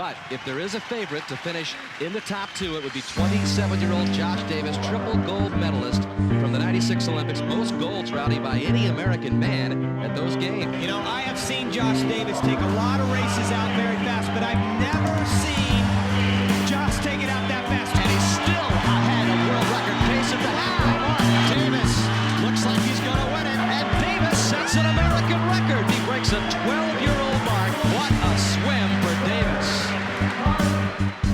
But if there is a favorite to finish in the top two, it would be 27-year-old Josh Davis, triple gold medalist from the 96 Olympics. Most golds, Rowdy, by any American man at those games. You know, I have seen Josh Davis take a lot of races out very fast, but I've never seen Josh take it out that fast. And he's still ahead of world record pace at the halfway mark. Davis looks like he's going to win it, and Davis sets an American record. He breaks a 12-year-old mark. What a swim for Davis.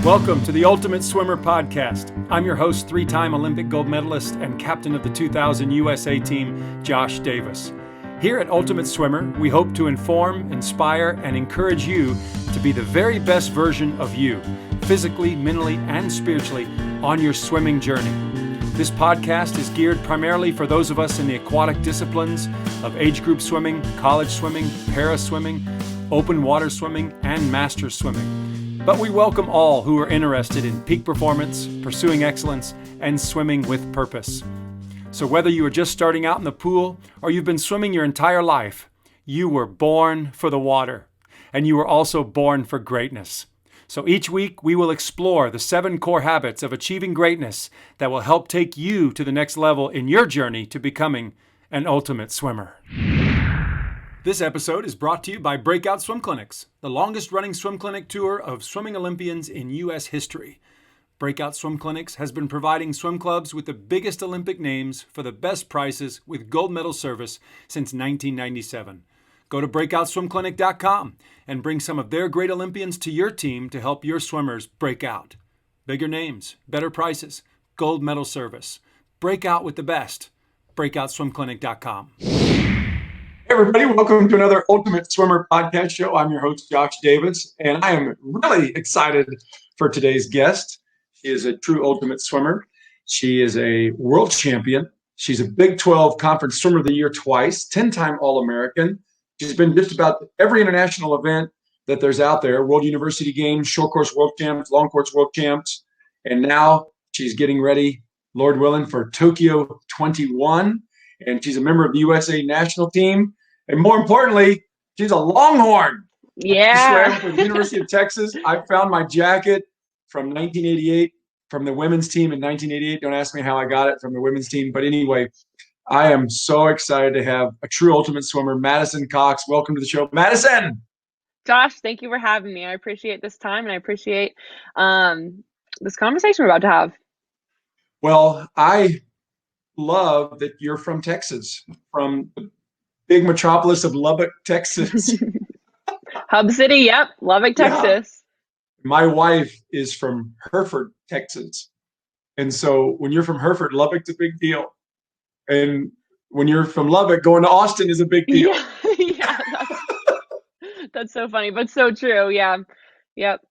Welcome to the Ultimate Swimmer Podcast. I'm your host, three-time Olympic gold medalist and captain of the 2000 USA team, Josh Davis. Here at Ultimate Swimmer, we hope to inform, inspire, and encourage you to be the very best version of you, physically, mentally, and spiritually, on your swimming journey. This podcast is geared primarily for those of us in the aquatic disciplines of age group swimming, college swimming, para swimming, open water swimming, and master swimming. But we welcome all who are interested in peak performance, pursuing excellence, and swimming with purpose. So whether you are just starting out in the pool or you've been swimming your entire life, you were born for the water, and you were also born for greatness. So each week we will explore the 7 core habits of achieving greatness that will help take you to the next level in your journey to becoming an ultimate swimmer. This episode is brought to you by Breakout Swim Clinics, the longest-running swim clinic tour of swimming Olympians in U.S. history. Breakout Swim Clinics has been providing swim clubs with the biggest Olympic names for the best prices with gold medal service since 1997. Go to breakoutswimclinic.com and bring some of their great Olympians to your team to help your swimmers break out. Bigger names, better prices, gold medal service. Break out with the best. breakoutswimclinic.com. Hey everybody, welcome to another Ultimate Swimmer podcast show. I'm your host, Josh Davis, and I am really excited for today's guest. She is a true ultimate swimmer. She is a world champion. She's a Big 12 Conference Swimmer of the Year twice, 10-time All-American. She's been just about every international event that there's out there, World University Games, short course world champs, long course world champs, and now she's getting ready, Lord willing, for Tokyo 21. And she's a member of the USA national team. And more importantly, she's a Longhorn. Yeah. She swam for the University of Texas. I found my jacket from 1988 from the women's team in 1988. Don't ask me how I got it from the women's team. But anyway, I am so excited to have a true ultimate swimmer, Madisyn Cox. Welcome to the show, Madisyn. Josh, thank you for having me. I appreciate this time, and I appreciate this conversation we're about to have. Well, I love that you're from Texas, from the big metropolis of Lubbock, Texas. Hub City, yep, Lubbock, Texas. Yeah. My wife is from Hereford, Texas. And so when you're from Hereford, Lubbock's a big deal. And when you're from Lubbock, going to Austin is a big deal. Yeah, that's so funny, but so true. Yeah, yep.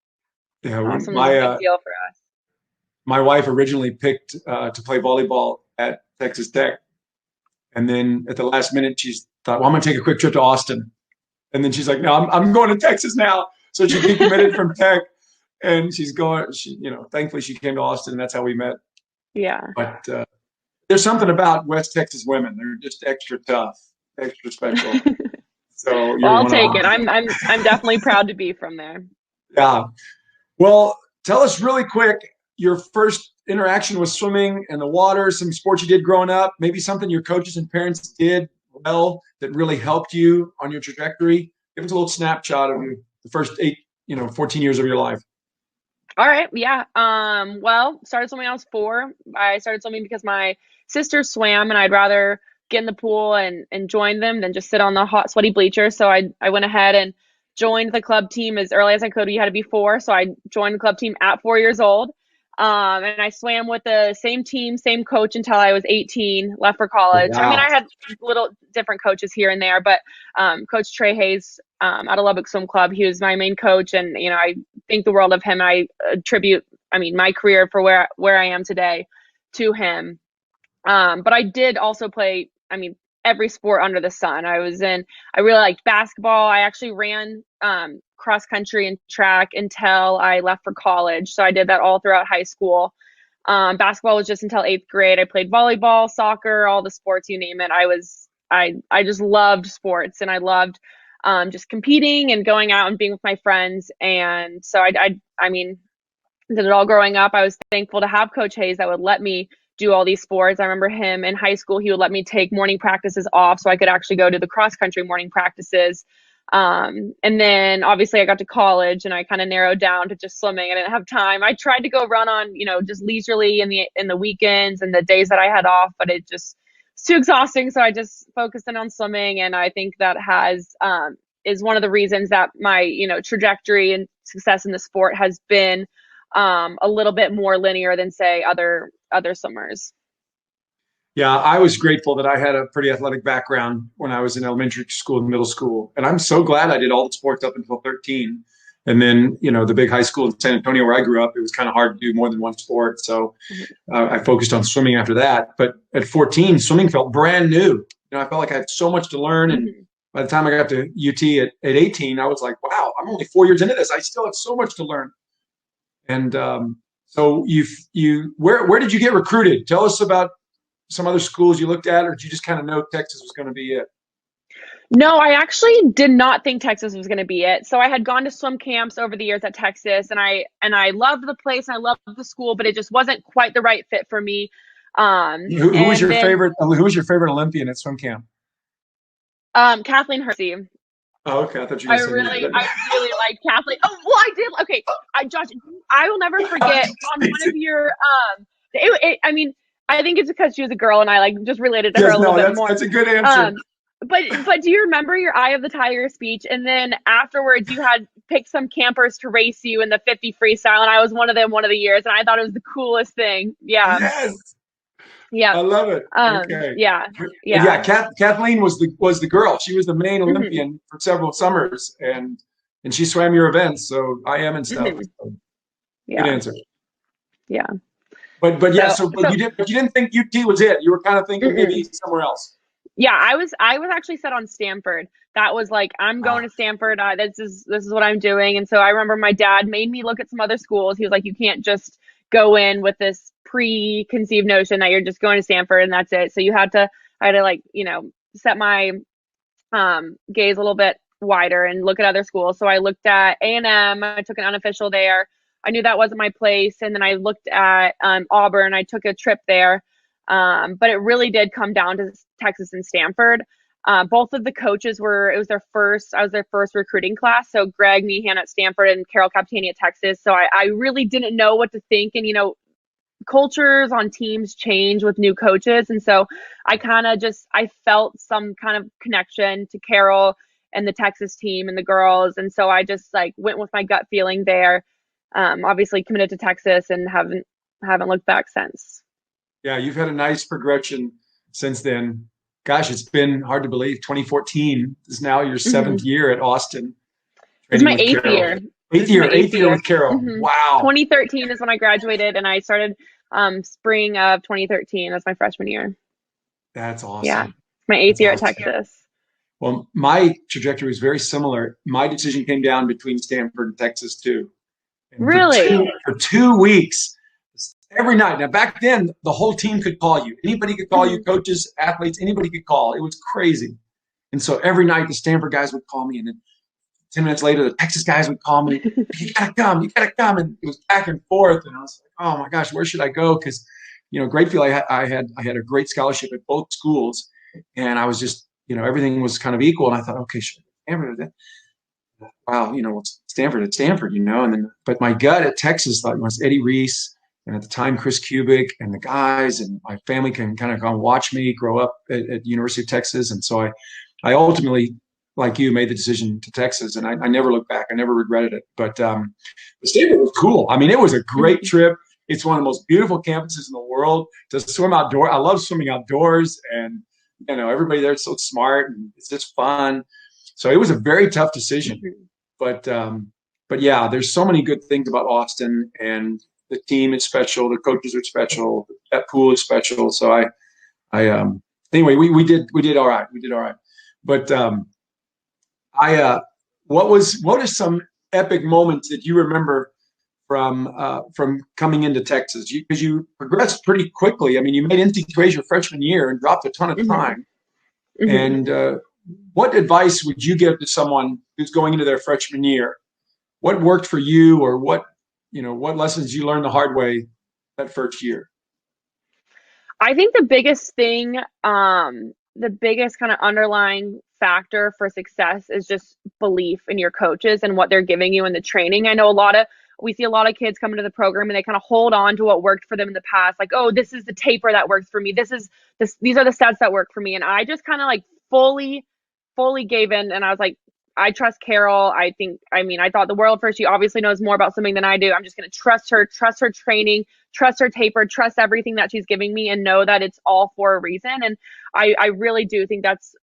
Yeah, Austin was a big deal for us. My wife originally picked to play volleyball at Texas Tech. And then at the last minute, she thought, well, I'm going to take a quick trip to Austin. And then she's like, no, I'm going to Texas now. So she decommitted from Tech. And she's going, thankfully she came to Austin, and that's how we met. Yeah. But there's something about West Texas women. They're just extra tough, extra special. So well, I'll take it. I'm definitely proud to be from there. Yeah. Well, tell us really quick your first interaction with swimming and the water, some sports you did growing up, maybe something your coaches and parents did well that really helped you on your trajectory. Give us a little snapshot of the first 14 years of your life. All right. Yeah. Well, started swimming when I was 4. I started swimming because my sister swam, and I'd rather get in the pool and join them than just sit on the hot, sweaty bleachers. So I went ahead and joined the club team as early as I could. You had to be 4. So I joined the club team at 4 years old. And I swam with the same team, same coach until I was 18, left for college. Wow. I mean, I had little different coaches here and there, but Coach Trey Hayes out of Lubbock Swim Club, he was my main coach. And, I think the world of him. I attribute, my career for where I am today to him. But I did also play, every sport under the sun. I really liked basketball. I actually ran cross country and track until I left for college. So I did that all throughout high school. Basketball was just until 8th grade. I played volleyball, soccer, all the sports, you name it. I just loved sports, and I loved just competing and going out and being with my friends. And so I mean, did it all growing up. I was thankful to have Coach Hayes that would let me do all these sports. I remember him in high school, he would let me take morning practices off so I could actually go to the cross country morning practices. And then obviously I got to college and I kind of narrowed down to just swimming. I didn't have time. I tried to go run on, just leisurely in the weekends and the days that I had off, but it just was too exhausting. So I just focused in on swimming. And I think that is one of the reasons that my, trajectory and success in the sport has been a little bit more linear than say other swimmers. Yeah, I was grateful that I had a pretty athletic background when I was in elementary school and middle school. And I'm so glad I did all the sports up until 13. And then, the big high school in San Antonio where I grew up, it was kind of hard to do more than one sport. So I focused on swimming after that. But at 14, swimming felt brand new. I felt like I had so much to learn. And by the time I got to UT at 18, I was like, wow, I'm only 4 years into this. I still have so much to learn. And so where did you get recruited? Tell us about some other schools you looked at, or did you just kind of know Texas was going to be it? No, I actually did not think Texas was going to be it. So I had gone to swim camps over the years at Texas, and I loved the place and I loved the school, but it just wasn't quite the right fit for me. Who was your favorite? Who was your favorite Olympian at swim camp? Kathleen Hersey. Oh, okay. I thought you. I really like Kathleen. Oh, well, I did. Okay, Josh, I will never forget on one of your. I mean, I think it's because she was a girl, and I just related to her a little bit more. That's a good answer. But do you remember your Eye of the Tiger speech? And then afterwards, you had picked some campers to race you in the 50 freestyle, and I was one of them one of the years, and I thought it was the coolest thing. Yeah. Yes. Yeah. I love it. Okay. Yeah. Kathleen was the girl. She was the main Olympian for several summers, and she swam your events. So IM and stuff. So, yeah. Good answer. Yeah. But you didn't think UT was it. You were kind of thinking maybe somewhere else. Yeah, I was actually set on Stanford. That was like, I'm going to Stanford. This is what I'm doing. And so I remember my dad made me look at some other schools. He was like, you can't just go in with this preconceived notion that you're just going to Stanford and that's it. So I had to set my gaze a little bit wider and look at other schools. So I looked at A&M. I took an unofficial there. I knew that wasn't my place. And then I looked at Auburn. I took a trip there. But it really did come down to Texas and Stanford. Both of the coaches I was their first recruiting class. So Greg Meehan at Stanford and Carol Capitani at Texas. So I really didn't know what to think. And, cultures on teams change with new coaches. And so I felt some kind of connection to Carol and the Texas team and the girls. And so I just went with my gut feeling there. Obviously committed to Texas and haven't looked back since. Yeah, you've had a nice progression since then. Gosh, it's been hard to believe. 2014 is now your seventh year at Austin. It's my eighth year. Eighth year with Carol. Wow. 2013 is when I graduated, and I started spring of 2013. That's my freshman year. That's awesome. Yeah, my eighth year at Texas. Well, my trajectory was very similar. My decision came down between Stanford and Texas too. And really? For 2 weeks, every night. Now, back then, the whole team could call you. Anybody could call you, coaches, athletes, anybody could call. It was crazy. And so every night, the Stanford guys would call me, and then 10 minutes later, the Texas guys would call me, you gotta come. And it was back and forth. And I was like, oh my gosh, where should I go? Because, gratefully I had a great scholarship at both schools. And I was just, everything was kind of equal. And I thought, okay, sure, Stanford. Wow, Stanford at Stanford, and then, but my gut at Texas thought it was Eddie Reese. And at the time, Chris Kubik and the guys and my family can kind of go and watch me grow up at University of Texas. And so I ultimately, like you, made the decision to Texas, and I never looked back. I never regretted it. But Stanford was cool. I mean, it was a great trip. It's one of the most beautiful campuses in the world to swim outdoors. I love swimming outdoors, and everybody there is so smart, and it's just fun. So it was a very tough decision. But yeah, there's so many good things about Austin, and the team is special. The coaches are special. That pool is special. So anyway, we did all right. We did all right. But what are some epic moments that you remember from coming into Texas? Because you progressed pretty quickly. I mean, you made NCAA your freshman year and dropped a ton of time. And what advice would you give to someone who's going into their freshman year? What worked for you, or what lessons you learned the hard way that first year? I think the biggest thing, the biggest kind of underlying factor for success is just belief in your coaches and what they're giving you in the training. I know we see a lot of kids come into the program and they kind of hold on to what worked for them in the past. Like, oh, this is the taper that works for me. These are the sets that work for me. And I just kind of like fully gave in. And I was like, I trust Carol. I thought the world first. She obviously knows more about swimming than I do. I'm just going to trust her training, trust her taper, trust everything that she's giving me, and know that it's all for a reason. And I really do think that's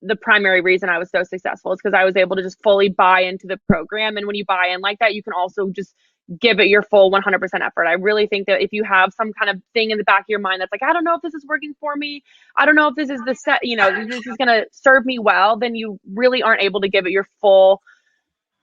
the primary reason I was so successful, is because I was able to just fully buy into the program. And when you buy in like that, you can also just give it your full 100% effort. I really think that if you have some kind of thing in the back of your mind that's like, I don't know if this is working for me, I don't know if this is the set, this is going to serve me well, then you really aren't able to give it your full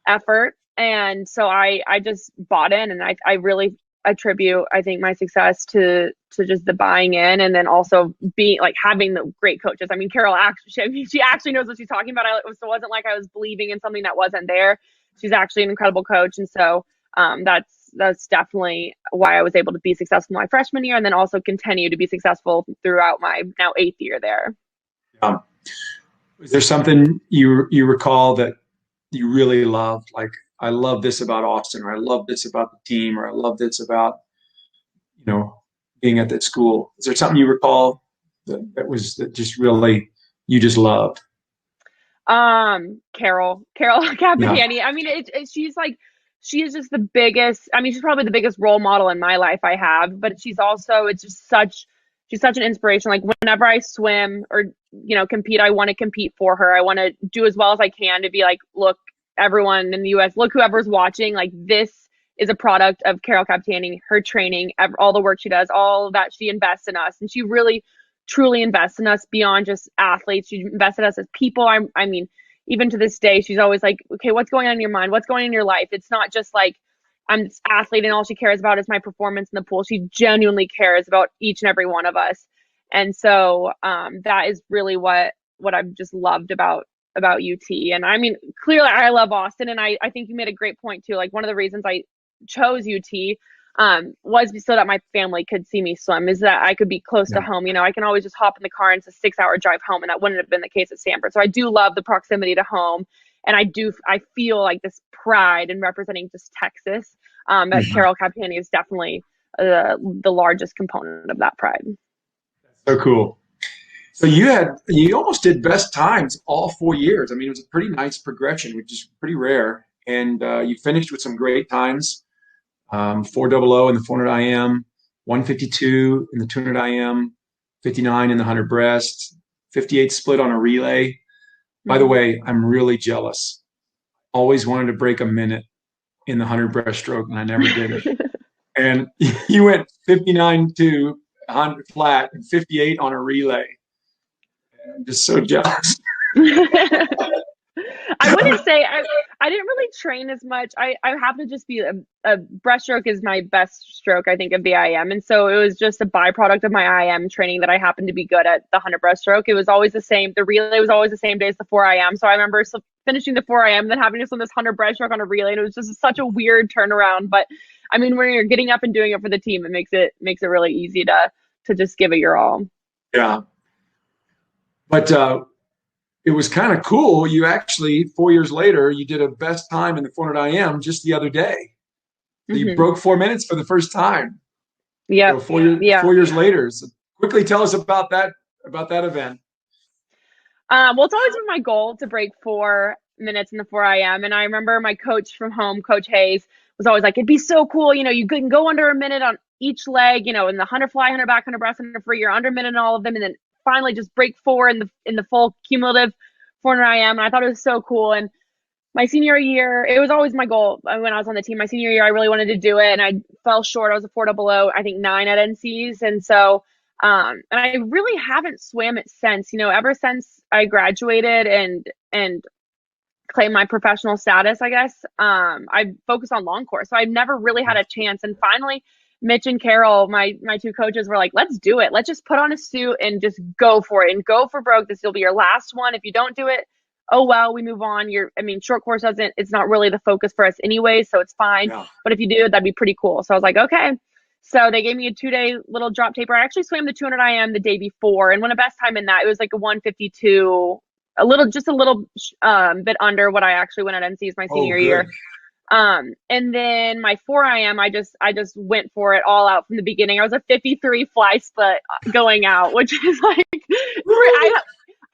effort. And so I just bought in, and I really attribute, I think, my success to just the buying in, and then also being like having the great coaches. I mean, Carol she actually knows what she's talking about. It wasn't like I was believing in something that wasn't there. She's actually an incredible coach. And so that's definitely why I was able to be successful my freshman year, and then also continue to be successful throughout my now 8th year there. Is there something you recall that you really loved? Like, I love this about Austin, or I love this about the team, or I love this about, being at that school. Is there something you recall that just really, you just loved? Carol Capitani. Yeah. I mean, she is just the biggest, she's probably the biggest role model in my life I have, but she's such an inspiration. Like, whenever I swim or, compete, I want to compete for her. I want to do as well as I can to be like, look, everyone in the US, look, whoever's watching, like, this is a product of Carol Capitani, her training, all the work she does, all that she invests in us. And she really, truly invests in us beyond just athletes. She invested in us as people. I mean, even to this day, she's always like, okay, what's going on in your mind? What's going on in your life? It's not just like, I'm this athlete and all she cares about is my performance in the pool. She genuinely cares about each and every one of us. And so that is really what I've just loved about UT. And I mean, clearly I love Austin. And I think you made a great point too. Like, one of the reasons I chose UT was so that my family could see me swim, is that I could be close to home. I can always just hop in the car and it's a 6-hour drive home, and that wouldn't have been the case at Stanford. So I do love the proximity to home. And I feel like this pride in representing just Texas. That Carol Capitani is definitely the largest component of that pride. So cool. So you almost did best times all 4 years. I mean, it was a pretty nice progression, which is pretty rare. And you finished with some great times: 400 in the 400 IM, 152 in the 200 IM, 59 in the 100 breast, 58 split on a relay. By the way, I'm really jealous. Always wanted to break a minute in the 100 breaststroke, and I never did it. And you went 59 to 100 flat and 58 on a relay. I'm just so jealous. I wouldn't say I didn't really train as much. I happen to just be a breaststroke is my best stroke, I think, of the IM. And so it was just a byproduct of my IM training that I happened to be good at the 100 breaststroke. It was always the same. The relay was always the same day as the 4 IM. So I remember finishing the 4 IM, then having to swim this 100 breaststroke on a relay. And it was just such a weird turnaround. But I mean, when you're getting up and doing it for the team, it makes it really easy to just give it your all. Yeah. But it was kind of cool. You actually, 4 years later, you did a best time in the 400 IM just the other day. So you broke 4 minutes for the first time. Yeah. 4 years later. So quickly tell us about that event. Well, it's always been my goal to break 4 minutes in the 4 IM. And I remember my coach from home, Coach Hayes, was always like, it'd be so cool. You can go under a minute on each leg, in the 100 fly, 100 back, 100 breast, 100 free, you're under a minute in all of them. And then finally just break 4 in the full cumulative 400 IM. And I thought it was so cool. And my senior year, it was always my goal when I was on the team. My senior year, I really wanted to do it, and I fell short. I was a 400, I think 9 at NCs. And so, and I really haven't swam it since, ever since I graduated and claimed my professional status, I guess. I focused on long course. So I've never really had a chance. And finally, Mitch and Carol, my two coaches, were like, let's do it. Let's just put on a suit and just go for it and go for broke. This will be your last one. If you don't do it, oh well, we move on. Short course it's not really the focus for us anyway, so it's fine. Yeah. But if you do, that'd be pretty cool. So I was like, okay. So they gave me a 2-day little drop taper. I actually swam the 200 IM the day before and won a best time in that. It was like a 152, a little bit under what I actually went at NC's my senior year. And then my 4 IM, I just went for it all out from the beginning. I was a 53 fly split going out, which is like,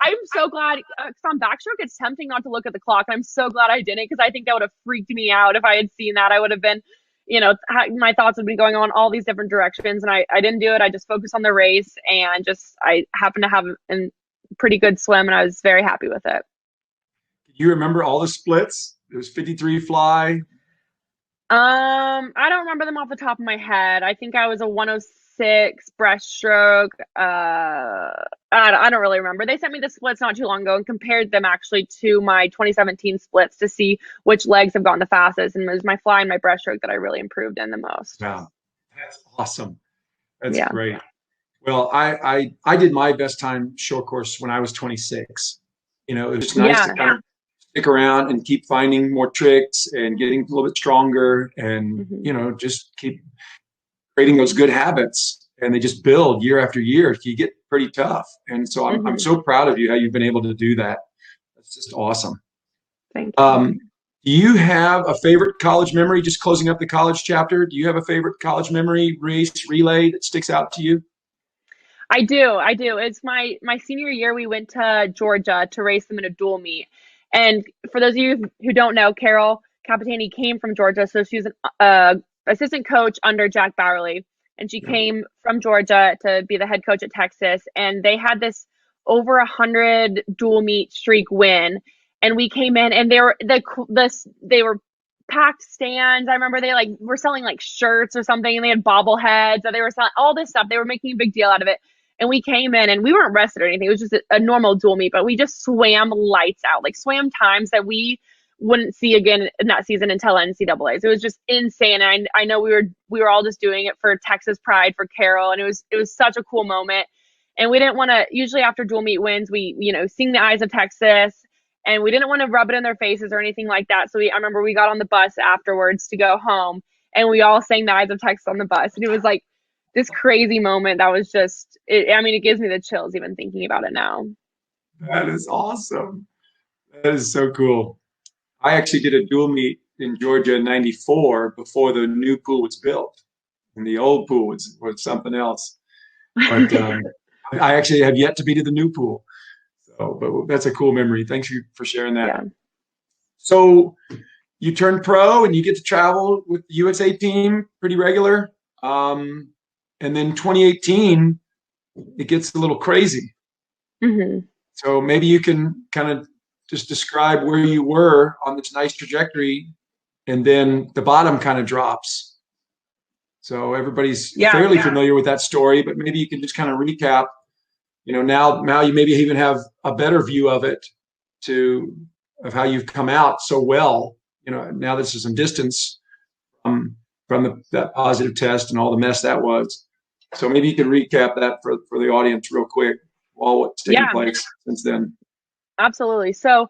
I'm so glad, because on backstroke, it's tempting not to look at the clock. I'm so glad I didn't, because I think that would have freaked me out if I had seen that. I would have been, my thoughts would be going on all these different directions, and I didn't do it. I just focused on the race, and I happened to have a pretty good swim, and I was very happy with it. Do you remember all the splits? It was 53 fly. I don't remember them off the top of my head. I think I was a 106 breaststroke. I don't really remember. They sent me the splits not too long ago and compared them actually to my 2017 splits to see which legs have gone the fastest. And it was my fly and my breaststroke that I really improved in the most. Wow, that's awesome. That's great. Well, I did my best time short course when I was 26. It was nice to kind of stick around and keep finding more tricks and getting a little bit stronger and, just keep creating those good habits, and they just build year after year. You get pretty tough. And so I'm so proud of you, how you've been able to do that. That's just awesome. Thank you. Do you have a favorite college memory, just closing up the college chapter? Do you have a favorite college memory, race, relay that sticks out to you? I do. It's my senior year. We went to Georgia to race them in a dual meet. And for those of you who don't know, Carol Capitani came from Georgia. So she was an assistant coach under Jack Bowerly. And she came from Georgia to be the head coach at Texas. And they had this over 100 dual meet streak win. And we came in and they were packed stands. I remember they were selling shirts or something, and they had bobbleheads, and they were selling all this stuff. They were making a big deal out of it. And we came in and we weren't rested or anything. It was just a normal dual meet, but we just swam lights out, swam times that we wouldn't see again in that season until NCAA. So it was just insane. And I know we were all just doing it for Texas pride for Carol. And it was such a cool moment. And we didn't want to, usually after dual meet wins, we, sing the Eyes of Texas, and we didn't want to rub it in their faces or anything like that. So I remember we got on the bus afterwards to go home, and we all sang the Eyes of Texas on the bus. And it was this crazy moment that was just, it gives me the chills even thinking about it now. That is awesome. That is so cool. I actually did a dual meet in Georgia in '94 before the new pool was built, and the old pool was something else. But I actually have yet to be to the new pool. So, but that's a cool memory. Thanks for sharing that. Yeah. So you turned pro and you get to travel with the USA team pretty regular. And then 2018, it gets a little crazy. Mm-hmm. So maybe you can kind of just describe where you were on this nice trajectory, and then the bottom kind of drops. So everybody's fairly familiar with that story, but maybe you can just kind of recap. Now you maybe even have a better view of it, of how you've come out so well. Now this is some distance from that positive test and all the mess that was. So maybe you can recap that for the audience real quick, all what's taken place since then. Absolutely. So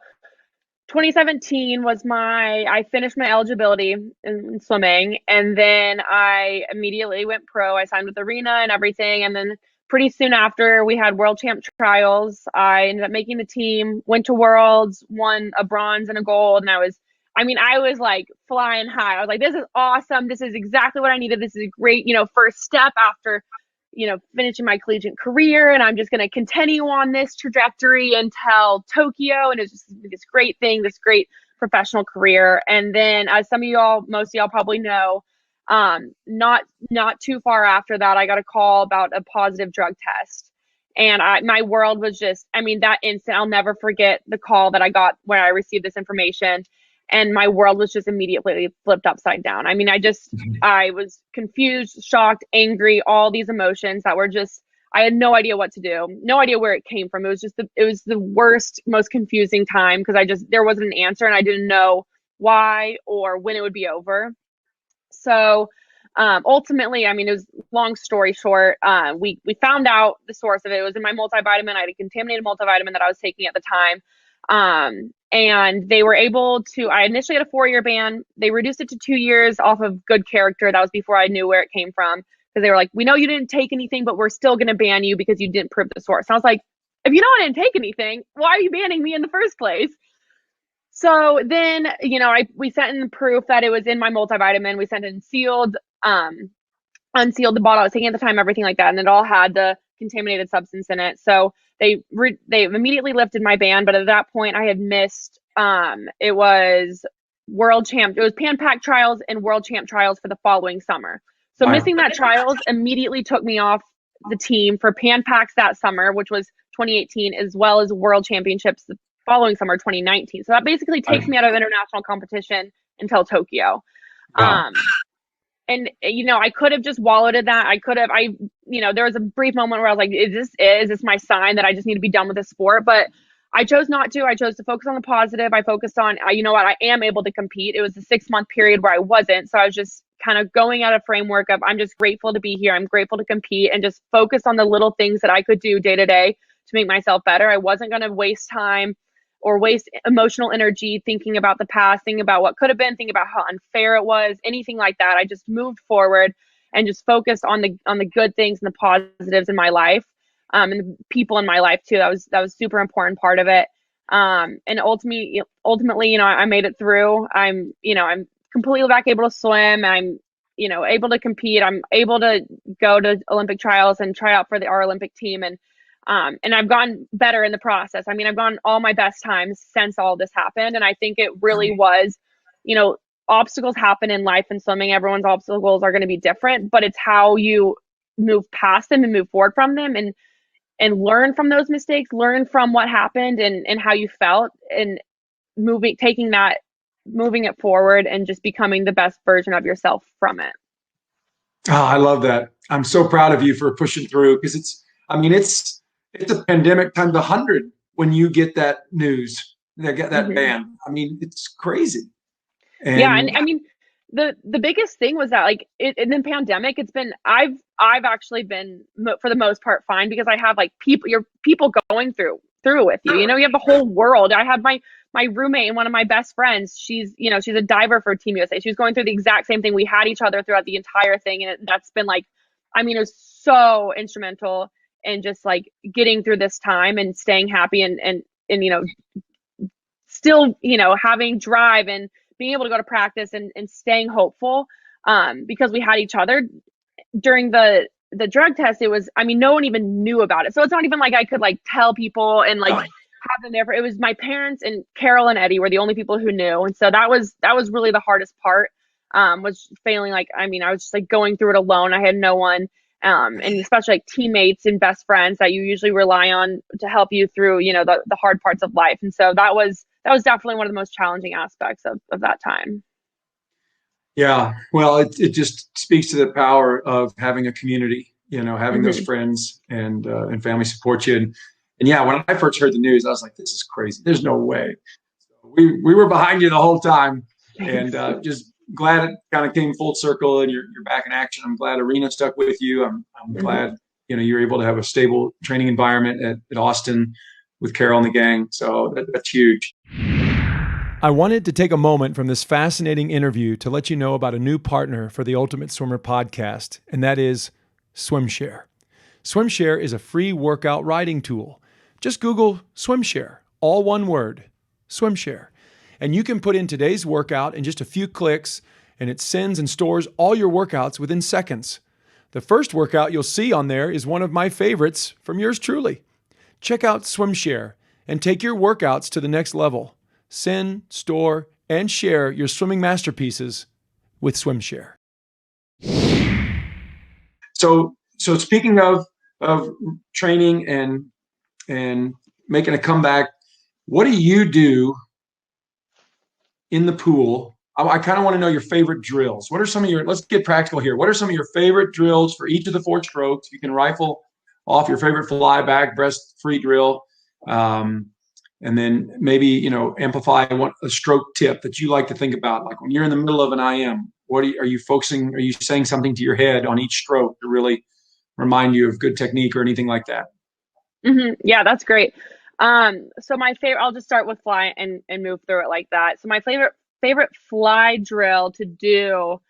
2017 was I finished my eligibility in swimming, and then I immediately went pro. I signed with Arena and everything. And then pretty soon after, we had World Champ trials. I ended up making the team, went to Worlds, won a bronze and a gold. And I was flying high. I was like, this is awesome. This is exactly what I needed. This is a great, first step after, finishing my collegiate career. And I'm just going to continue on this trajectory until Tokyo. And it's just this great thing, this great professional career. And then as most of y'all probably know, not too far after that, I got a call about a positive drug test. And my world was just, that instant, I'll never forget the call that I got when I received this information. And my world was just immediately flipped upside down. I was confused, shocked, angry, all these emotions that were just, I had no idea what to do, no idea where it came from. It was the worst, most confusing time, because there wasn't an answer and I didn't know why or when it would be over. So Ultimately, I mean, it was long story short. We found out the source of it. It was in my multivitamin. I had a contaminated multivitamin that I was taking at the time. And they were able to, I initially had a 4-year ban. They reduced it to 2 years off of good character. That was before I knew where it came from. Because they were like, we know you didn't take anything, but we're still going to ban you because you didn't prove the source. And I was like, if you know I didn't take anything, why are you banning me in the first place? So then, we sent in proof that it was in my multivitamin. We sent in sealed, unsealed the bottle I was taking at the time, everything like that. And it all had the contaminated substance in it. So they immediately lifted my ban. But at that point I had missed, it was Pan Pac trials and World Champ trials for the following summer. So Wow. Missing that trials immediately took me off the team for Pan Pacs that summer, which was 2018, as well as World Championships the following summer, 2019. So that basically takes me out of international competition until Tokyo. Wow. And, I could have just wallowed in that. There was a brief moment where I was like, is this my sign that I just need to be done with this sport? But I chose not to. I chose to focus on the positive. I focused on, I am able to compete. It was a 6-month period where I wasn't. So I was just kind of going at a framework of, I'm just grateful to be here. I'm grateful to compete, and just focus on the little things that I could do day to day to make myself better. I wasn't going to waste time or waste emotional energy thinking about the past, thinking about what could have been, thinking about how unfair it was, anything like that. I just moved forward and just focused on the good things and the positives in my life, and the people in my life too. That was super important part of it. And ultimately, I made it through. I'm completely back able to swim. I'm, able to compete. I'm able to go to Olympic trials and try out for our Olympic team. And I've gotten better in the process. I mean, I've gone all my best times since all this happened. And I think it really was, obstacles happen in life and swimming. Everyone's obstacles are going to be different, but it's how you move past them and move forward from them, and learn from those mistakes, learn from what happened and how you felt, and moving it forward and just becoming the best version of yourself from it. Oh, I love that. I'm so proud of you for pushing through, because it's a pandemic times 100 when you get that news, that ban. I mean, it's crazy. And I mean, the biggest thing was that, like, in the pandemic, I've actually been, for the most part, fine, because I have people going through with you. You have the whole world. I have my roommate and one of my best friends. She's a diver for Team USA. She was going through the exact same thing. We had each other throughout the entire thing, and that's been it was so instrumental in just getting through this time and staying happy and still having drive and being able to go to practice and staying hopeful, because we had each other during the drug test. It was, no one even knew about it. So it's not even like I could tell people and have them there. It was my parents and Carol and Eddie were the only people who knew. And so that was really the hardest part, was failing. I was just going through it alone. I had no one, and especially teammates and best friends that you usually rely on to help you through, the hard parts of life. And so that was definitely one of the most challenging aspects of that time. Yeah. Well, it just speaks to the power of having a community, having those friends and family support you. And yeah, when I first heard the news, I was like, this is crazy. There's no way. So we were behind you the whole time, and just glad it kind of came full circle and you're back in action. I'm glad Arena stuck with you. I'm glad, you're able to have a stable training environment at Austin with Carol and the gang. So that's huge. I wanted to take a moment from this fascinating interview to let you know about a new partner for the Ultimate Swimmer podcast, and that is SwimShare. SwimShare is a free workout writing tool. Just Google SwimShare, all one word, SwimShare. And you can put in today's workout in just a few clicks, and it sends and stores all your workouts within seconds. The first workout you'll see on there is one of my favorites from yours truly. Check out SwimShare and take your workouts to the next level. Send, store, and share your swimming masterpieces with SwimShare. So speaking of training and making a comeback, what do you do in the pool? I kind of want to know your favorite drills. What are some of let's get practical here. What are some of your favorite drills for each of the 4 strokes? You can rifle off your favorite fly back, breast free drill. And then maybe, amplify a stroke tip that you like to think about. Like when you're in the middle of an IM, are you focusing? Are you saying something to your head on each stroke to really remind you of good technique or anything like that? Yeah, that's great. So my favorite, I'll just start with fly and move through it like that. So my favorite fly drill to do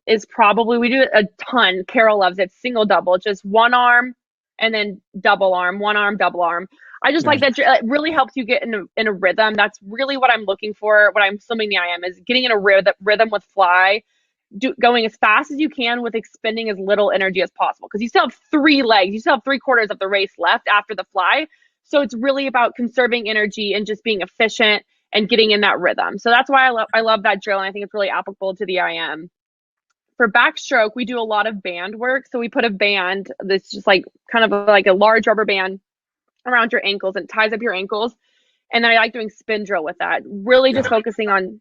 is probably, we do it a ton. Carol loves it. Single double, just one arm and then double arm, one arm, double arm. I just like that. It really helps you get in a rhythm. That's really what I'm looking for when I'm swimming the IM, is getting in a rhythm with fly, going as fast as you can with expending as little energy as possible, because you still have 3 legs. You still have 3/4 of the race left after the fly. So it's really about conserving energy and just being efficient and getting in that rhythm. So that's why I love that drill, and I think it's really applicable to the IM. For backstroke, we do a lot of band work. So we put a band that's just like kind of like a large rubber band around your ankles, and ties up your ankles. And then I like doing spin drill with that, really just focusing on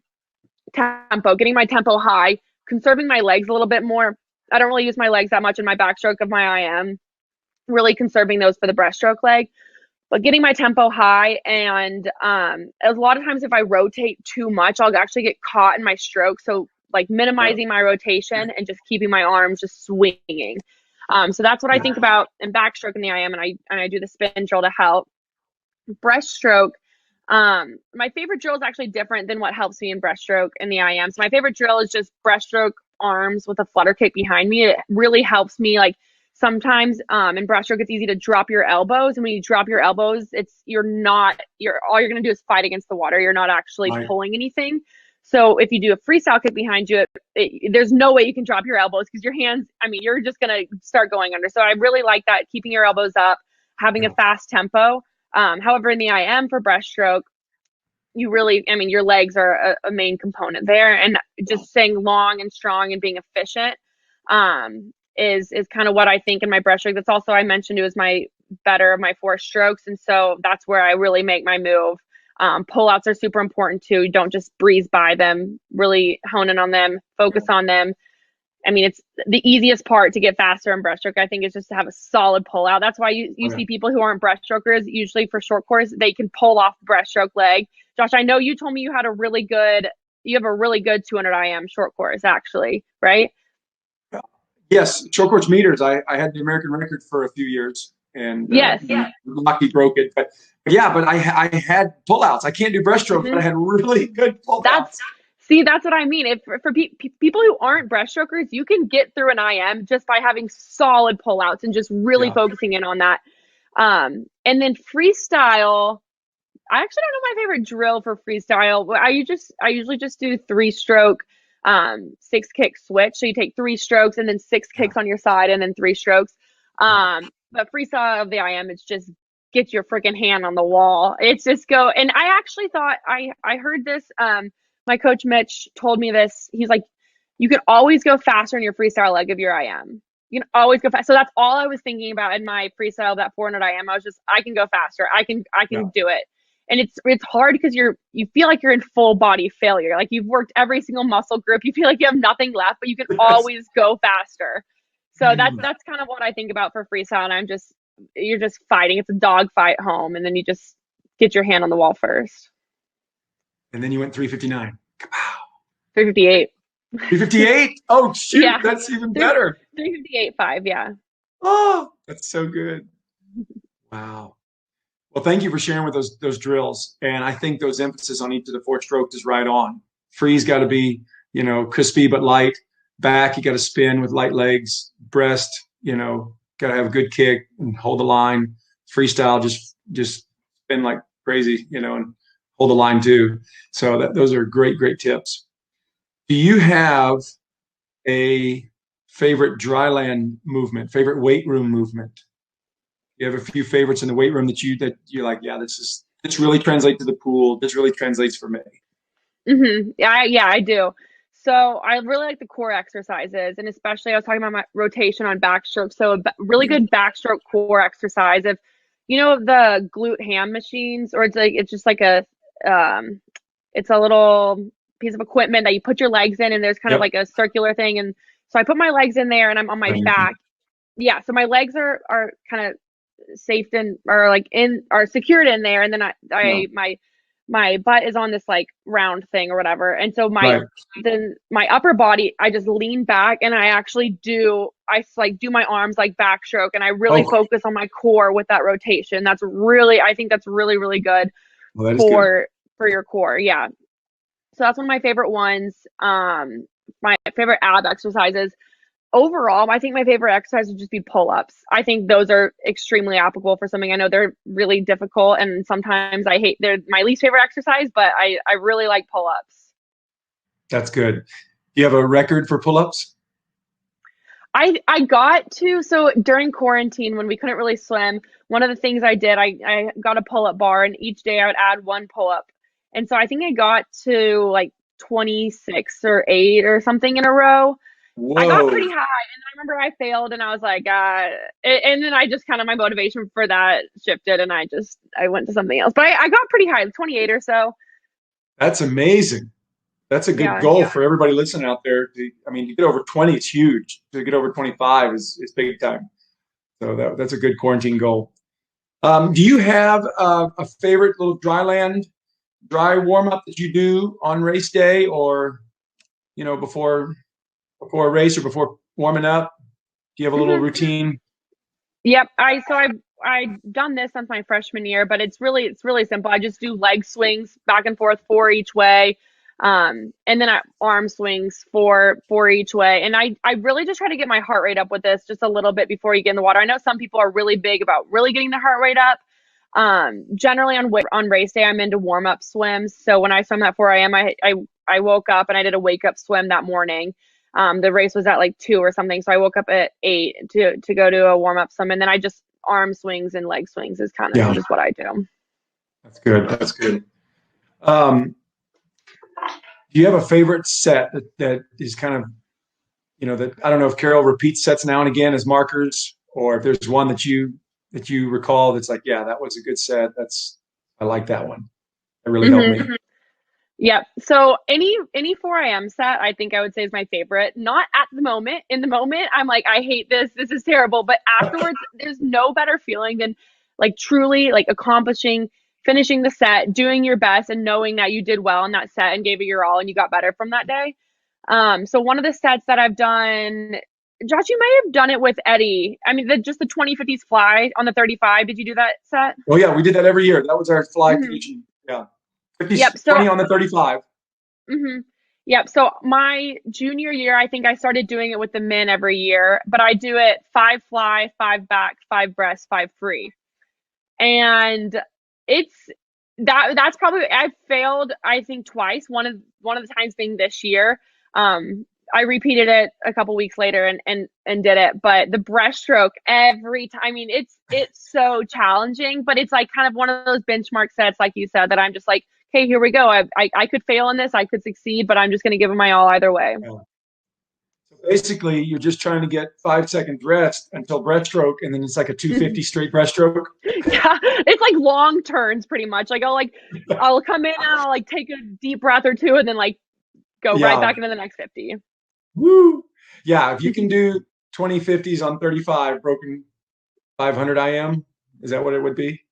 tempo, getting my tempo high, conserving my legs a little bit more. I don't really use my legs that much in my backstroke of my IM, really conserving those for the breaststroke leg, but getting my tempo high. And a lot of times if I rotate too much, I'll actually get caught in my stroke. So like minimizing my rotation and just keeping my arms just swinging. So that's what I think about in backstroke in the IM, and I do the spin drill to help. Breaststroke, my favorite drill is actually different than what helps me in breaststroke in the IM. So my favorite drill is just breaststroke arms with a flutter kick behind me. It really helps me. Like sometimes in breaststroke, it's easy to drop your elbows, and when you drop your elbows, all you're gonna do is fight against the water. You're not actually pulling anything. So if you do a freestyle kick behind you, there's no way you can drop your elbows, because your hands, you're just going to start going under. So I really like that, keeping your elbows up, having a fast tempo. However, in the IM for breaststroke, you really, your legs are a main component there, and just staying long and strong and being efficient is kind of what I think in my breaststroke. That's also, I mentioned, it was my 4 strokes. And so that's where I really make my move. Pullouts are super important too. You don't just breeze by them, really hone in on them, focus on them. It's the easiest part to get faster in breaststroke, I think, is just to have a solid pullout. That's why you see people who aren't breaststrokers, usually for short course, they can pull off breaststroke leg. Josh, I know you told me you have a really good 200 IM short course, actually, right? Yes, short course meters. I had the American record for a few years, and lucky broke it. But I had pullouts. I can't do breaststroke, but I had really good pullouts. That's what I mean. If for people who aren't breaststrokers, you can get through an IM just by having solid pullouts and just really focusing in on that. And then freestyle, I actually don't know my favorite drill for freestyle. I usually just do 3-stroke, 6 kick switch. So you take 3 strokes and then 6 kicks on your side and then 3 strokes. But freestyle of the IM, it's just get your freaking hand on the wall. It's just go. And I actually thought I heard this. My coach Mitch told me this. He's like, you can always go faster in your freestyle leg of your IM. You can always go fast. So that's all I was thinking about in my freestyle, that 400 IM. I was just, I can go faster. I can do it. And it's hard because you feel like you're in full body failure. Like you've worked every single muscle group. You feel like you have nothing left, but you can always go faster. So that's kind of what I think about for freestyle. And you're just fighting. It's a dog fight home. And then you just get your hand on the wall first. And then you went 359. Kapow. 358. 358? Oh, shoot. Yeah. That's even better. 358.5, yeah. Oh, that's so good. Wow. Well, thank you for sharing with us those drills. And I think those emphasis on each of the 4 strokes is right on. Free's got to be, crispy but light. Back, you got to spin with light legs. Breast, got to have a good kick and hold the line. Freestyle, just spin like crazy, and hold the line too. So those are great, great tips. Do you have a favorite dryland movement, favorite weight room movement? You have a few favorites in the weight room that you're like, this really translates to the pool. This really translates for me. Yeah, I do. So I really like the core exercises, and especially I was talking about my rotation on backstroke. So a really good backstroke core exercise. If the glute ham machines, or it's just like it's a little piece of equipment that you put your legs in, and there's kind of like a circular thing. And so I put my legs in there, and I'm on my back. Yeah. So my legs are kind of safe and are secured in there. And then my butt is on this like round thing or whatever. And so Right. my upper body, I just lean back and I do my arms like backstroke, and I really Oh, focus on my core with that rotation. I think that's really, really good well, that is good. for your core. Yeah. So that's one of my favorite ones. My favorite ab exercises. Overall, I think my favorite exercise would just be pull-ups. I think those are extremely applicable for something. I know they're really difficult, and sometimes they're my least favorite exercise, but I really like pull-ups. That's good. Do you have a record for pull-ups? So during quarantine when we couldn't really swim, one of the things I did, I got a pull-up bar, and each day I would add one pull-up. And so I think I got to like 26 or 8 or something in a row. Whoa. I got pretty high, and I remember I failed, and I was like, and then I just kind of, my motivation for that shifted, and I went to something else. But I got pretty high, 28 or so. That's amazing. That's a good goal for everybody listening out there. To get over 20, it's huge. To get over 25 is big time. So that's a good quarantine goal. Do you have a favorite little dry warm up that you do on race day, or before a race or before warming up? Do you have a little routine? Yep. I've done this since my freshman year, but it's really simple. I just do leg swings back and forth, 4 each way. And then arm swings for each way. And I really just try to get my heart rate up with this just a little bit before you get in the water. I know some people are really big about really getting the heart rate up. Generally on race day, I'm into warm up swims. So when I swim at 4 a.m., I woke up and I did a wake up swim that morning. The race was at like 2 or something. So I woke up at 8 to go to a warm up swim. And then I just arm swings and leg swings is kind of just what I do. That's good. That's good. Do you have a favorite set that is kind of, that I don't know if Carol repeats sets now and again as markers, or if there's one that you recall that's like, yeah, that was a good set. I like that one. That really helped me. Yep. So any 4 a.m. set, I think I would say is my favorite. Not at the moment. In the moment, I'm like, I hate this. This is terrible. But afterwards, there's no better feeling than like truly like finishing the set, doing your best, and knowing that you did well in that set and gave it your all and you got better from that day. So one of the sets that I've done, Josh, you may have done it with Eddie. I mean, just the 2050s fly on the 35. Did you do that set? Oh yeah, we did that every year. That was our fly tradition. Yeah. 20 on the 35. Mm-hmm. Yep. So my junior year, I think I started doing it with the men every year, but I do it 5 fly, 5 back, 5 breast, 5 free. And that's probably, I've failed, I think twice. One of the times being this year. I repeated it a couple weeks later and did it, but the breaststroke every time, I mean, it's so challenging, but it's like kind of one of those benchmark sets, like you said, that I'm just like, okay, here we go. I could fail in this, I could succeed, but I'm just going to give it my all either way. Yeah. So basically, you're just trying to get 5 seconds rest until breaststroke, and then it's like a 250 straight breaststroke. Yeah, it's like long turns pretty much. Like I'll come in and I'll like take a deep breath or two and then like go right back into the next 50. Woo! Yeah, if you can do 2050s on 35, broken 500 IM, is that what it would be?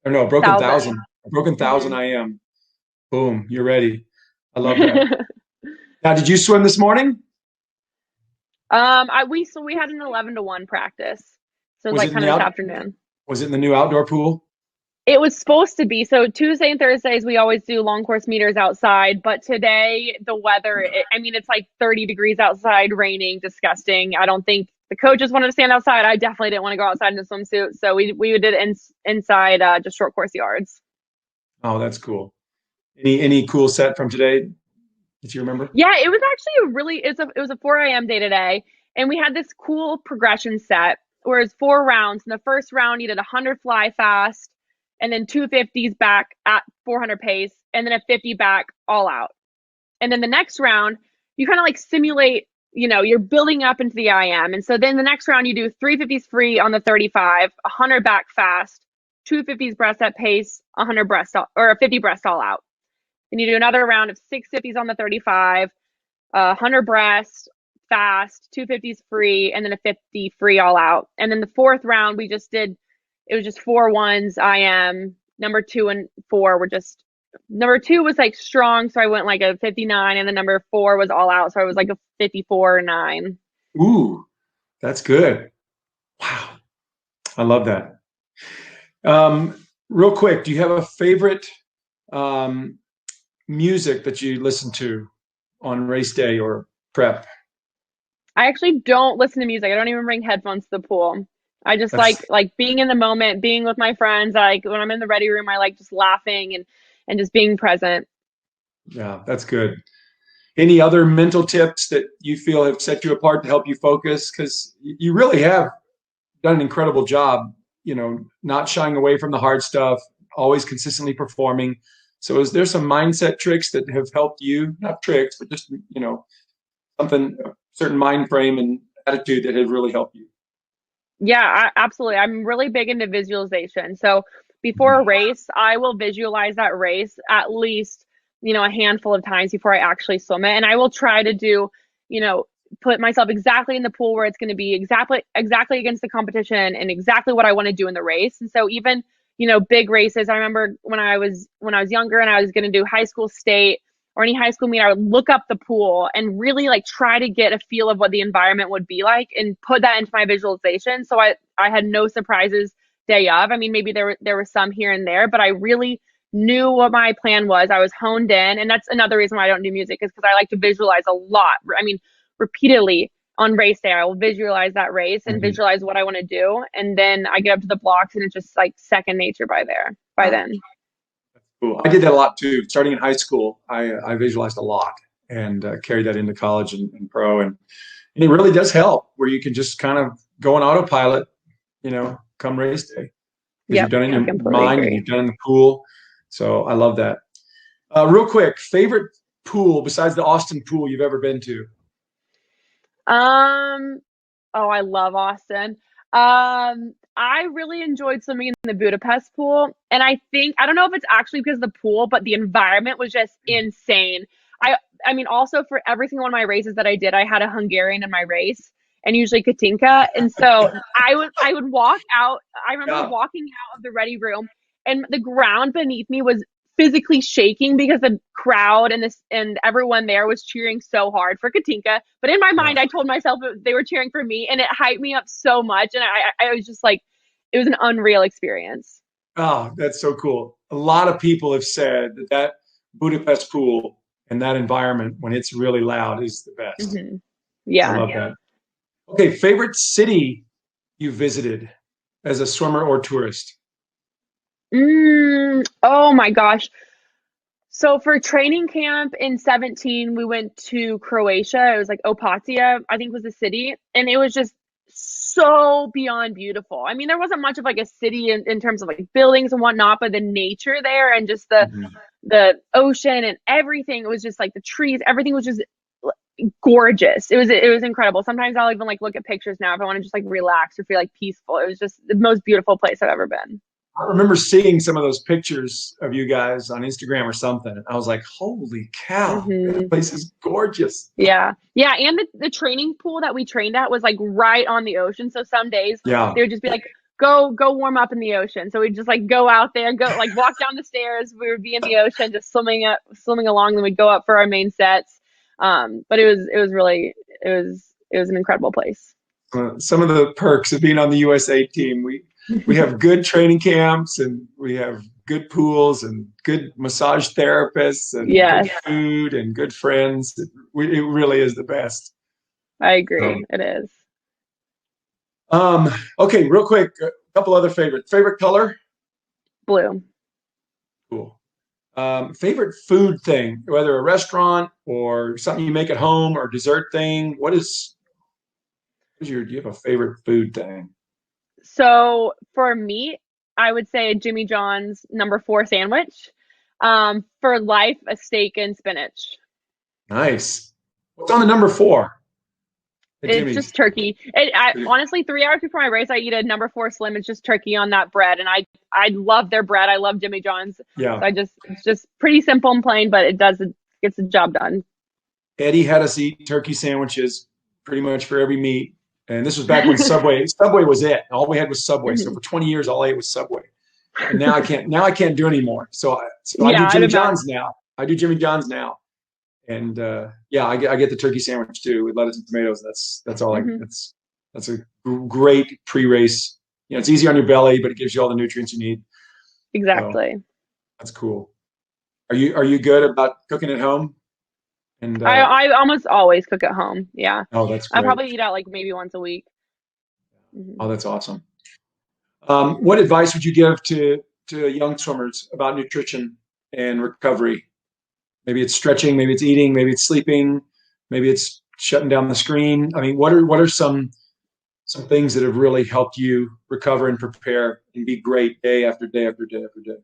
Or no, broken 1,000. Broken 1,000 IM. Boom, you're ready. I love that. Now, did you swim this morning? We had an 11 to 1 practice. So it was like kind of this afternoon. Was it in the new outdoor pool? It was supposed to be. So Tuesday and Thursdays, we always do long course meters outside. But today, the weather, it's like 30 degrees outside, raining, disgusting. I don't think the coaches wanted to stand outside. I definitely didn't want to go outside in a swimsuit. So we did it inside, just short course yards. Oh, that's cool. Any cool set from today that you remember? Yeah, it was actually it was a 4 a.m. day today. And we had this cool progression set where it's 4 rounds. In the first round, you did 100 fly fast, and then 250s back at 400 pace, and then a 50 back all out. And then the next round, you kind of like simulate, you're building up into the IM. And so then the next round, you do 350s free on the 35, 100 back fast, 250s breast at pace, 100 breast or a 50 breast all out. Then you do another round of 650s on the 35, 100 breast fast, 250s free, and then a 50 free all out. And then the fourth round, it was just 4 ones IM. Number 2 and 4 were just number 2 was like strong, so I went like a 59, and then number 4 was all out, so I was like a 54.9. Ooh, that's good. Wow. I love that. Real quick, do you have a favorite music that you listen to on race day or prep? I actually don't listen to music. I don't even bring headphones to the pool. I just That's- like being in the moment, being with my friends. Like when I'm in the ready room, I like just laughing and just being present. Yeah, that's good. Any other mental tips that you feel have set you apart to help you focus? Because you really have done an incredible job, not shying away from the hard stuff, always consistently performing. So is there some mindset tricks that have helped you? Not tricks, but just, something, a certain mind frame and attitude that have really helped you? Yeah, absolutely. I'm really big into visualization. So before a race, I will visualize that race at least, a handful of times before I actually swim it. And I will try to do, put myself exactly in the pool where it's going to be exactly against the competition and exactly what I want to do in the race. And so even, big races, I remember when I was younger and I was going to do high school state or any high school meet, I would look up the pool and really like try to get a feel of what the environment would be like and put that into my visualization. So I had no surprises day of. I mean, maybe there were some here and there, but I really knew what my plan was. I was honed in. And that's another reason why I don't do music, is because I like to visualize a lot. I mean, repeatedly on race day, I will visualize that race and visualize what I want to do. And then I get up to the blocks and it's just like second nature by then. Cool. I did that a lot too. Starting in high school, I visualized a lot and carried that into college and pro. And it really does help where you can just kind of go on autopilot, come race day. Because you've done it in your mind and you've done it in the pool. So I love that. Real quick, favorite pool besides the Austin pool you've ever been to? Oh, I love Austin. I really enjoyed swimming in the Budapest pool. And I don't know if it's actually because of the pool, but the environment was just insane. I mean, also for every single one of my races that I did, I had a Hungarian in my race and usually Katinka. And so I would walk out. I remember walking out of the ready room and the ground beneath me was physically shaking because the crowd and everyone there was cheering so hard for Katinka. But in my mind, I told myself they were cheering for me, and it hyped me up so much. And I was just like, it was an unreal experience. Oh, that's so cool. A lot of people have said that Budapest pool and that environment, when it's really loud, is the best. Mm-hmm. Yeah. I love that. Okay, favorite city you visited as a swimmer or tourist? Oh my gosh. So for training camp in 2017, we went to Croatia. It was like Opatia, I think was the city. And it was just so beyond beautiful. I mean, there wasn't much of like a city in terms of like buildings and whatnot, but the nature there and just the ocean and everything, it was just like the trees, everything was just gorgeous. It was incredible. Sometimes I'll even like look at pictures now if I want to just like relax or feel like peaceful. It was just the most beautiful place I've ever been. I remember seeing some of those pictures of you guys on Instagram or something. And I was like, holy cow, that place is gorgeous. Yeah. Yeah. And the training pool that we trained at was like right on the ocean. So some days they would just be like, go warm up in the ocean. So we'd just like go out there, go like walk down the stairs. We would be in the ocean, just swimming along. Then we'd go up for our main sets. But it was an incredible place. Some of the perks of being on the USA team, we have good training camps and we have good pools and good massage therapists and good food and good friends. It really is the best. I agree. It is. Okay, real quick, a couple other favorites. Favorite color? Blue. Cool. Favorite food thing, whether a restaurant or something you make at home or dessert thing. Do you have a favorite food thing? So for me, I would say Jimmy John's number 4 sandwich. For life, a steak and spinach. Nice. What's on the number 4? It's just turkey. Honestly, 3 hours before my race, I eat a number 4 slim. It's just turkey on that bread, and I love their bread. I love Jimmy John's. Yeah. So it's just pretty simple and plain, but it gets the job done. Eddie had us eat turkey sandwiches pretty much for every meet. And this was back when Subway was it. All we had was Subway. So for 20 years, all I ate was Subway. And now I can't do anymore. So I do Yeah, I'd Jimmy imagine. John's now. I do Jimmy John's now. And I get the turkey sandwich too with lettuce and tomatoes. That's all Hmm. that's a great pre-race. It's easy on your belly, but it gives you all the nutrients you need. So Exactly. that's cool. Are you good about cooking at home? And I almost always cook at home. Yeah. oh, that's I great. probably eat out like maybe once a week. Hmm. Oh, that's awesome. What advice would you give to young swimmers about nutrition and recovery? Maybe it's stretching, maybe it's eating, maybe it's sleeping, maybe it's shutting down the screen. I mean, what are some things that have really helped you recover and prepare and be great day after day after day after day?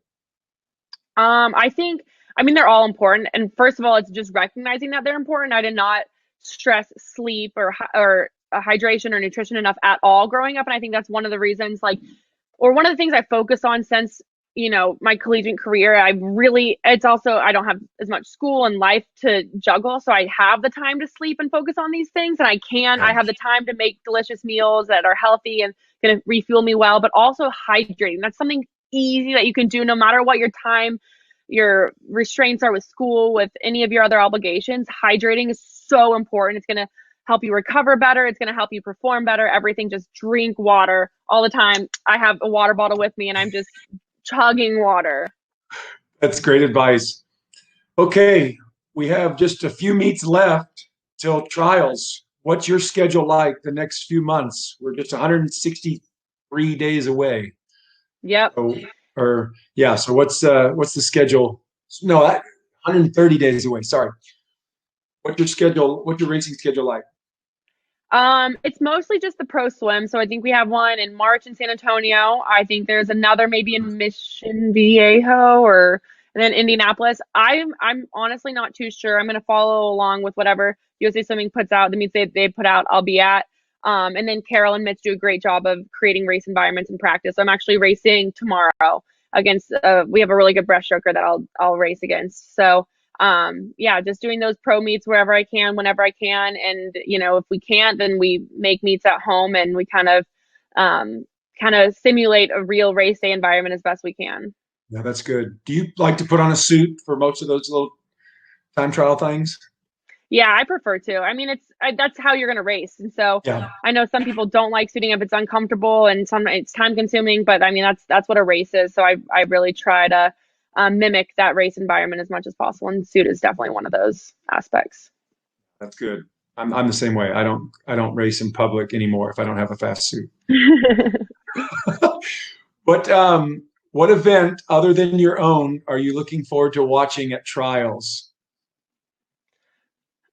I think, I mean, they're all important. And first of all, it's just recognizing that they're important. I did not stress sleep or hydration or nutrition enough at all growing up. And I think that's one of the reasons, like, or one of the things I focus on since, my collegiate career. It's also, I don't have as much school and life to juggle. So I have the time to sleep and focus on these things. And I Yeah. have the time to make delicious meals that are healthy and going to refuel me well, but also hydrating. That's something easy that you can do no matter what your restraints are with school, with any of your other obligations. Hydrating is so important. It's going to help you recover better. It's going to help you perform better. Everything. Just drink water all the time. I have a water bottle with me and I'm just chugging water. That's great advice. Okay, we have just a few meets left till trials. What's your schedule like the next few months? We're just 163 days away. Yep. So, so what's the schedule? No, 130 days away. Sorry. What's your schedule? What's your racing schedule like? It's mostly just the pro swim. So I think we have one in March in San Antonio. I think there's another maybe in Mission Viejo and then Indianapolis. I'm honestly not too sure. I'm gonna follow along with whatever USA Swimming puts out, the meets they put out, I'll be at. And then Carol and Mitch do a great job of creating race environments and practice. So I'm actually racing tomorrow against we have a really good breaststroker that I'll race against. So yeah, just doing those pro meets wherever I can, whenever I can. And, if we can't, then we make meets at home and we kind of simulate a real race day environment as best we can. Yeah, that's good. Do you like to put on a suit for most of those little time trial things? Yeah, I prefer to. I mean, that's how you're going to race. And so Yeah, I know some people don't like suiting up. It's uncomfortable and it's time consuming, but I mean, that's what a race is. So I really try to mimic that race environment as much as possible. And suit is definitely one of those aspects. that's good. I'm the same way. I don't race in public anymore if I don't have a fast suit. What event other than your own are you looking forward to watching at trials?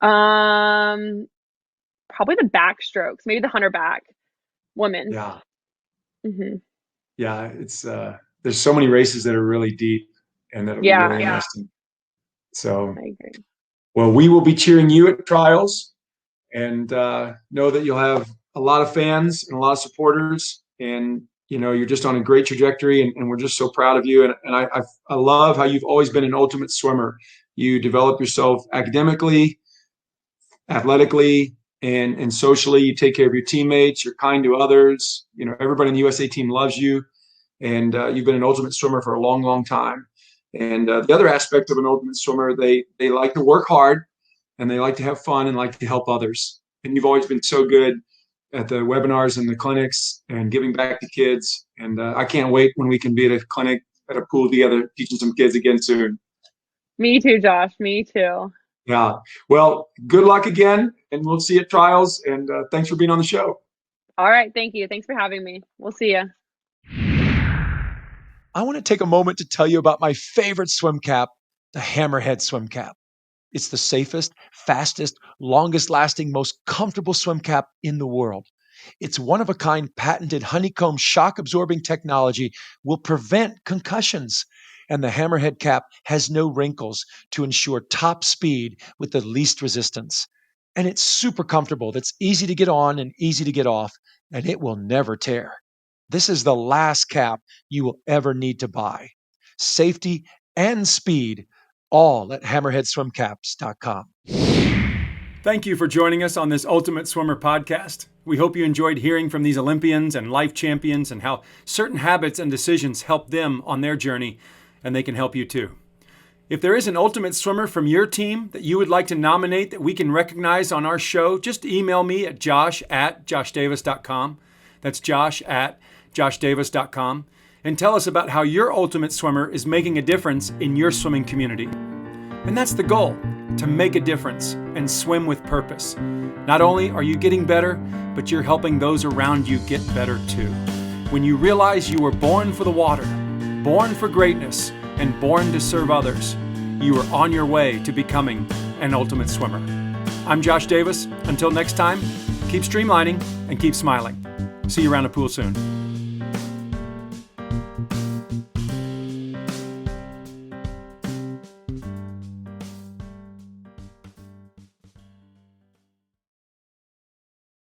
Probably the backstrokes, maybe the 100 back women's. Yeah, Hmm. yeah. It's there's so many races that are really deep and that'll be Yeah, really interesting. So, I agree. well, we will be cheering you at trials, and know that you'll have a lot of fans and a lot of supporters, and you're just on a great trajectory, and we're just so proud of you. And I love how you've always been an ultimate swimmer. You develop yourself academically, athletically, and socially. You take care of your teammates. You're kind to others. Everybody in the USA team loves you, and you've been an ultimate swimmer for a long, long time. And the other aspect of an ultimate swimmer, they like to work hard, and they like to have fun and like to help others. And you've always been so good at the webinars and the clinics and giving back to kids. And I can't wait when we can be at a clinic at a pool together, teaching some kids again soon. Me too, Josh. Me too. Yeah. Well, good luck again, and we'll see you at trials. And thanks for being on the show. All right. Thank you. Thanks for having me. We'll see you. I want to take a moment to tell you about my favorite swim cap, the Hammerhead swim cap. It's the safest, fastest, longest lasting, most comfortable swim cap in the world. Its one-of-a-kind patented honeycomb shock-absorbing technology will prevent concussions. And the Hammerhead cap has no wrinkles to ensure top speed with the least resistance. And it's super comfortable. That's easy to get on and easy to get off, and it will never tear. This is the last cap you will ever need to buy. Safety and speed, all at hammerheadswimcaps.com. Thank you for joining us on this Ultimate Swimmer podcast. We hope you enjoyed hearing from these Olympians and life champions and how certain habits and decisions help them on their journey, and they can help you too. If there is an Ultimate Swimmer from your team that you would like to nominate that we can recognize on our show, just email me at josh@joshdavis.com. That's josh@joshdavis.com. And tell us about how your Ultimate Swimmer is making a difference in your swimming community. And that's the goal, to make a difference and swim with purpose. Not only are you getting better, but you're helping those around you get better too. When you realize you were born for the water, born for greatness, and born to serve others, you are on your way to becoming an Ultimate Swimmer. I'm Josh Davis. Until next time, keep streamlining and keep smiling. See you around the pool soon.